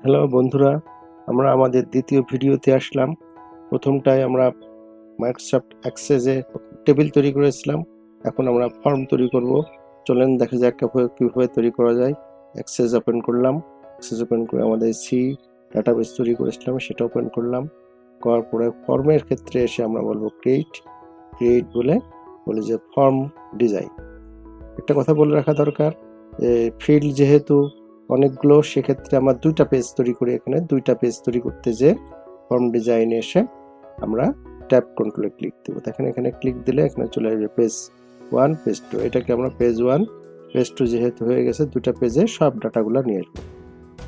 Hello বন্ধুরা, আমরা আমাদের দ্বিতীয় ভিডিওতে আসলাম। প্রথমটায় আমরা মাইক্রোসফট অ্যাক্সেসে টেবিল তৈরি করেছিলাম। এখন আমরা ফর্ম তৈরি করব। চলেন দেখা যাক কীভাবে তৈরি করা যায়। অ্যাক্সেস ওপেন করলাম। অ্যাক্সেস ওপেন করে আমাদের সি ডাটাবেস তৈরি করেছিলাম, সেটা ওপেন করলাম। করার পরে ফর্মের ক্ষেত্রে এসে আমরা বলবো ক্রিয়েট বলে যে ফর্ম ডিজাইন। একটা কথা বলে রাখা দরকার, ফিল্ড যেহেতু অনেকগুলো, সেক্ষেত্রে আমরা দুইটা পেজ তৈরি করি। এখানে দুইটা পেজ তৈরি করতে যে ফর্ম ডিজাইনে এসে আমরা ট্যাব কন্ট্রোলে ক্লিক দেবো। দেখেন এখানে ক্লিক দিলে এখানে চলে আসবে পেজ 1 পেজ 2। এটাকে আমরা পেজ 1 পেজ 2 যেহেতু হয়ে গেছে, দুটা পেজে সব ডাটাগুলো নিয়ে আসবো।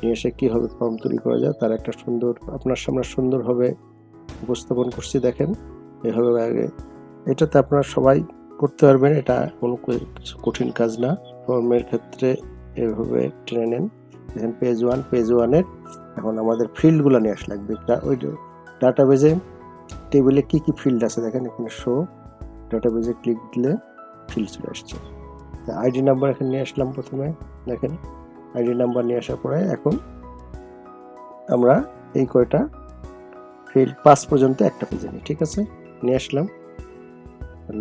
নিয়ে এসে কীভাবে ফর্ম তৈরি করা যায় তার একটা সুন্দর আপনার সামনে সুন্দরভাবে উপস্থাপন করছি। দেখেন এভাবে আগে এটাতে আপনারা সবাই করতে পারবেন, এটা কোনো কিছু কঠিন কাজ না। ফর্মের ক্ষেত্রে এভাবে টেনে নেন। দেখেন পেজ 1-এর এখন আমাদের ফিল্ডগুলো নিয়ে আসলে লাগবে। ওই ডাটাবেজে টেবিলে কি কি ফিল্ড আছে দেখেন এখানে শো। ডাটাবেজে ক্লিক দিলে ফিল্ড চলে আসছে। আইডি নাম্বার এখানে নিয়ে আসলাম। প্রথমে দেখেন আইডি নাম্বার নিয়ে আসার পরে এখন আমরা এই কয়টা ফিল্ড 5 পর্যন্ত একটা পেজে নিই। ঠিক আছে, নিয়ে আসলাম।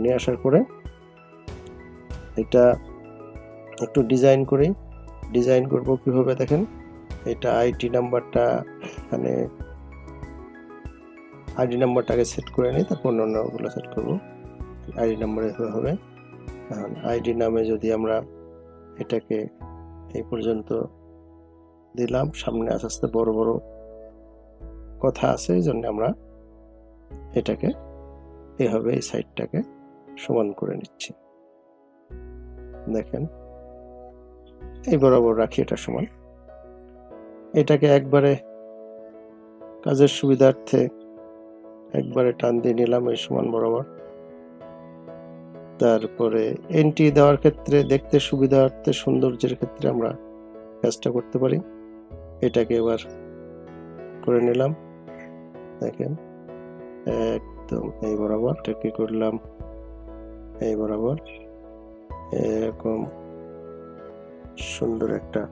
নিয়ে আসার পরে এটা একটু ডিজাইন করি। ডিজাইন করব কিভাবে দেখেন, এটা আইডি নাম্বারটা এখানে আইডি নাম্বারটাকে সেট করে নিই, তারপর অন্যগুলো সেট করব। আইডি নাম্বার এভাবে হবে। এখন আইডি নামে যদি আমরা এটাকে এই পর্যন্ত দিলাম, সামনে আস্তে আস্তে বড় বড় কথা আছে, এই জন্য আমরা এটাকে এভাবে এই সাইডটাকে সমান করে নিচ্ছি। দেখেন এই বরাবর রাখি এটা সমান। এটাকে একবারে কাজের সুবিধার্থে একবারে টান দিয়ে নিলাম এই সমান বরাবর। তারপরে এন্ট্রি দেওয়ার ক্ষেত্রে দেখতে সুবিধার্থে সৌন্দর্যের ক্ষেত্রে আমরা কাজটা করতে পারি। এটাকে এবার করে নিলাম। দেখেন একদম এই বরাবর এটাকে করলাম, এই বরাবর এরকম সুন্দর একটা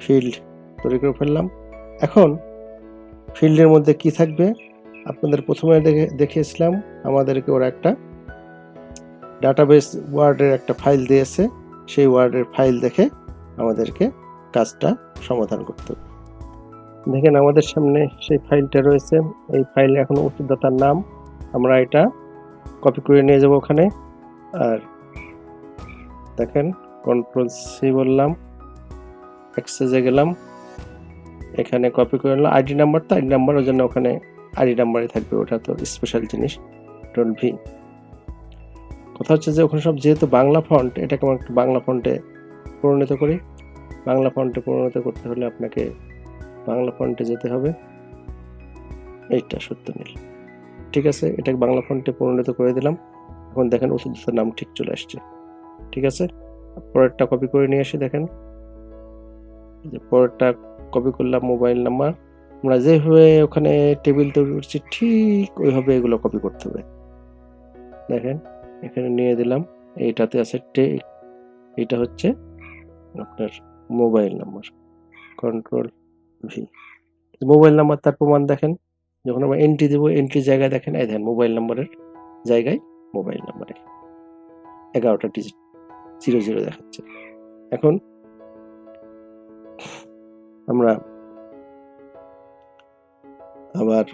ফিল্ড তৈরি করে ফেললাম। এখন ফিল্ডের মধ্যে কি থাকবে আপনাদের প্রথমে দেখিয়েছিলাম, আমাদেরকে ওরা একটা ডাটাবেস ওয়ার্ডের একটা ফাইল দিয়েছে। সেই ওয়ার্ডের ফাইল দেখে আমাদেরকে কাজটা সমাধান করতে হবে। দেখেন আমাদের সামনে সেই ফাইলটা রয়েছে। এই ফাইলে এখন ওষুধদাতার নাম, আমরা এটা কপি করে নিয়ে যাব ওখানে। আর দেখেন Ctrl+C বললাম, অ্যাক্সেসে গেলাম, এখানে কপি করে নিলাম। আইডি নাম্বার তো আইডি নাম্বার, ওই জন্য ওখানে আইডি নাম্বারই থাকবে, ওটা তো স্পেশাল জিনিস। Ctrl+V। কথা হচ্ছে যে ওখানে সব যেহেতু বাংলা ফন্ট, এটাকে আমরা একটু বাংলা ফন্টে পরিণত করি। বাংলা ফন্টে পরিণত করতে হলে আপনাকে বাংলা ফন্টে যেতে হবে। এইটা 70 নীল। ঠিক আছে, এটাকে বাংলা ফন্টে পরিণত করে দিলাম। এখন দেখেন ওষুধের নাম ঠিক চলে আসছে। ঠিক আছে, পরেরটা কপি করে নিয়ে আসি। দেখেন যে পরেরটা কপি করলাম, মোবাইল নাম্বার। আমরা যেভাবে ওখানে টেবিল তৈরি করছি ঠিক ওইভাবে এগুলো কপি করতে হবে। দেখেন এখানে নিয়ে দিলাম, এইটাতে আছে এটা হচ্ছে আপনার mobile number. Ctrl+V। Mobile number তার প্রমাণ দেখেন, যখন আমরা এন্ট্রি দেবো এন্ট্রি জায়গায় দেখেন এই দেখেন মোবাইল নাম্বারের জায়গায় মোবাইল নাম্বারে 11টা ডিজিট 00 দেখাচ্ছে। এখন আমরা আবার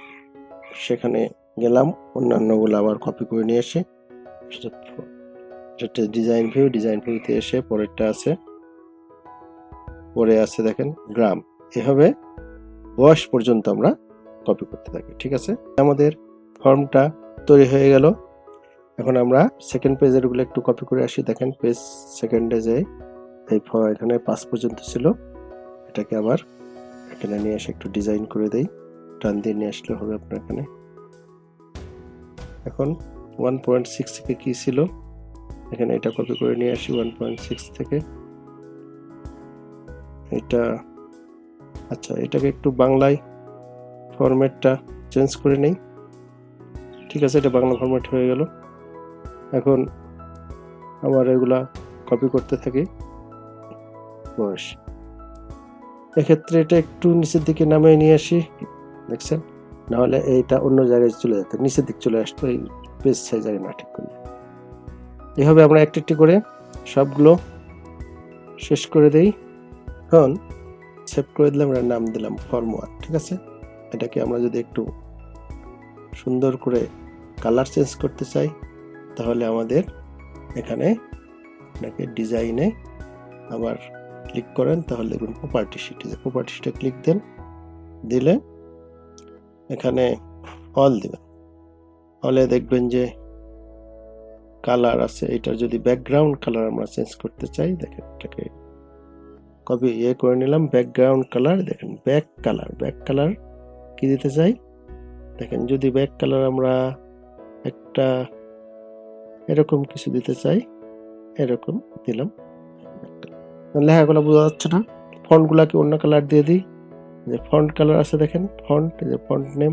সেখানে গেলাম, অন্যান্যগুলো আবার কপি করে নিয়ে এসে ডিজাইন ভিউতে এসে পরেরটা আছে, পরে আছে দেখেন গ্রাম। এভাবে বয়স পর্যন্ত আমরা কপি করতে থাকি। ঠিক আছে, আমাদের ফর্মটা তৈরি হয়ে গেল। এখন আমরা সেকেন্ড পেজের গুলো একটু কপি করে আসি। দেখেন পেজ সেকেন্ডে যে এই এখানে 5 পর্যন্ত ছিল, এটাকে আবার এখানে নিয়ে এসে একটু ডিজাইন করে দেই। টান দিয়ে নিয়ে আসলে হবে আপনার এখানে। এখন 1.6 থেকে কি ছিল, এখানে এটা কপি করে নিয়ে আসি 1.6 থেকে। এটা আচ্ছা, এটাকে একটু বাংলায় ফরম্যাটটা চেঞ্জ করে নেই। ঠিক আছে, এটা বাংলা ফরম্যাট হয়ে গেল। এখন আবার এগুলা কপি করতে থাকি। বয়স এক্ষেত্রে এটা একটু নিচের দিকে নামিয়ে নিয়ে আসি, দেখছেন, নাহলে এইটা অন্য জায়গায় চলে যেত, নিচের দিকে চলে আসতো এই পেজ সাইজ না ঠিক করলে। এভাবে আমরা একটি একটি করে সবগুলো শেষ করে দেই। এখন সেভ করে দিলাম, এর নাম দিলাম ফর্ম 1। ঠিক আছে, এটাকে আমরা যদি একটু সুন্দর করে কালার চেঞ্জ করতে চাই তাহলে আমাদের এখানে আপনাকে ডিজাইনে আবার ক্লিক করেন, তাহলে দেখুন প্রপার্টি শিট, প্রপার্টি শিটে ক্লিক দেন, দিলে এখানে অল দিবেন। অলে দেখবেন যে কালার আছে, এটার যদি ব্যাকগ্রাউন্ড কালার আমরা চেঞ্জ করতে চাই, দেখেন এটাকে কপি করে নিলাম, ব্যাকগ্রাউন্ড কালার, দেখেন ব্যাক কালার কি দিতে চাই, দেখেন যদি ব্যাক কালার আমরা একটা এরকম কিছু দিতে চাই, এরকম দিলাম, লেখাগুলো বোঝা যাচ্ছে না, ফন্টগুলাকে অন্য কালার দিয়ে দিই, যে ফন্ট কালার আছে দেখেন, ফন্ট, যে ফন্ট নেম,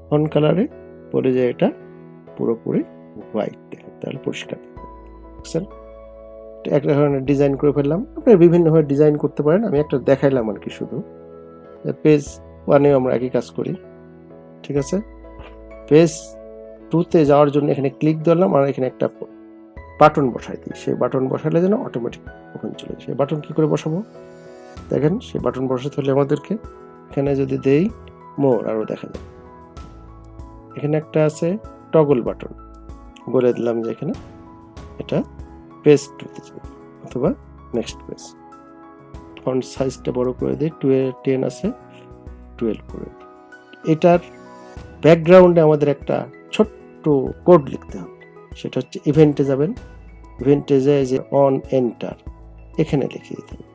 ফন্ট কালারে বলে যে এটা পুরোপুরি হোয়াইট, দেখেন তাহলে পরিষ্কার দেখছেন। এক ধরনের ডিজাইন করে ফেললাম, আপনি বিভিন্নভাবে ডিজাইন করতে পারেন, আমি একটা দেখাইলাম আর কি। শুধু পেজ 1-এ আমরা একই কাজ করি। ঠিক আছে, পেজ 2-তে যাওয়ার জন্য এখানে ক্লিক দিলাম আর এখানে একটা বাটন বসাই দিই, সেই বাটন বসালে যেন অটোমেটিক ওখানে চলে যায়। সেই বাটন কি করে বসাবো দেখেন, সেই বাটন বসাতে হলে আমাদেরকে এখানে যদি দেই মোর, আরো দেখা যায় এখানে একটা আছে টগল বাটন, বলে দিলাম যে এখানে এটা পেজ 2-তে যাবে অথবা নেক্সট পেজ। ফন্ট সাইজটা বড় করে দিই, 10 আছে 12 করে দিই। এটার ব্যাকগ্রাউন্ডে আমাদের একটা ছোট্ট কোড লিখতে হবে, সেটা হচ্ছে ইভেন্টে যাবেন, ইভেন্টে যায় যে অন এন্টার, এখানে লিখে দিতে হবে।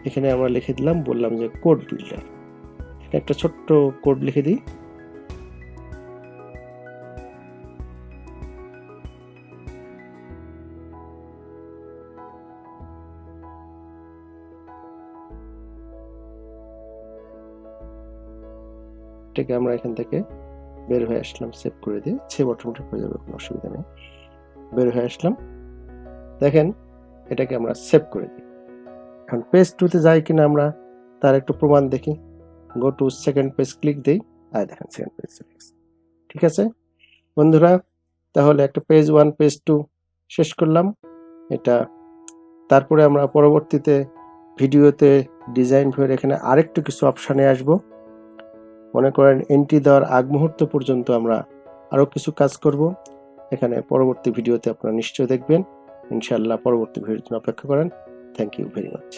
এখানে আমরা লিখে দিলাম, বললাম যে কোড বিল্ডার, একটা ছোট্ট কোড লিখে দিই, এটাকে আমরা এখান থেকে বের হয়ে আসলাম, সেভ করে দিই, সেভ অটোমেটিক হয়ে যাবে, কোনো অসুবিধা নেই। বের হয়ে আসলাম, দেখেন এটাকে আমরা সেভ করে দিই। এখন পেজ 2-তে যাই কিনা আমরা তার একটু প্রমাণ দেখি, go to second page click দেই, আর দেখেন সেকেন্ড পেজ চলে গেছে। ঠিক আছে বন্ধুরা, তাহলে একটা পেজ 1 পেজ 2 শেষ করলাম এটা। তারপরে আমরা পরবর্তীতে ভিডিওতে ডিজাইন ভিউয়ের এখানে আরেকটু কিছু অপশানে আসব। মনে করেন এন্ট্রি দেওয়ার আগ মুহূর্ত পর্যন্ত আমরা আরো কিছু কাজ করব, এখানে পরবর্তী ভিডিওতে আপনারা নিশ্চয়ই দেখবেন। ইনশাআল্লাহ পরবর্তী ভিডিওর জন্য অপেক্ষা করেন। Thank you very much.